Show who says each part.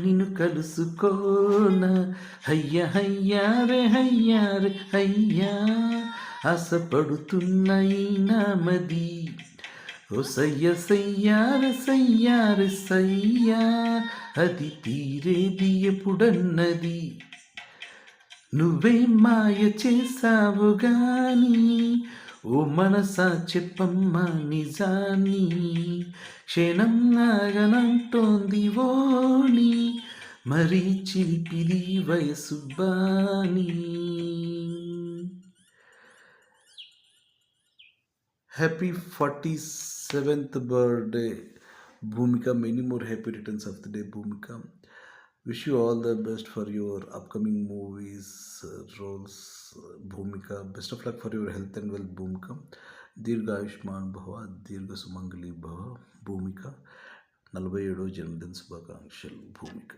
Speaker 1: నిన్ను కలుసుకోన హయ్య హయ్యారే హయ్యా ఆశపడుతున్న ఈ నామది ఓ సయ్యార సయ్యా అది తీరేది ఎప్పుడన్నది నువ్వే మాయ చేసావు గాని ఓ మనసా చెప్పమ్మా నిజాన్ని క్షణం నాగనంటోంది ఓని మరీ చిలిపిది వయసు బాని. Happy 47th birthday Bhumika. Many more happy returns of the day, Bhumika. Wish you all the best for your upcoming movies, roles, Bhumika. Best of luck for your health and wealth, Bhumika. Dirgha Ayushman Bhava, Dirgha Sumangali Bhava, Bhumika. 47వ జన్మదిన శుభాకాంక్షలు, భూమిక.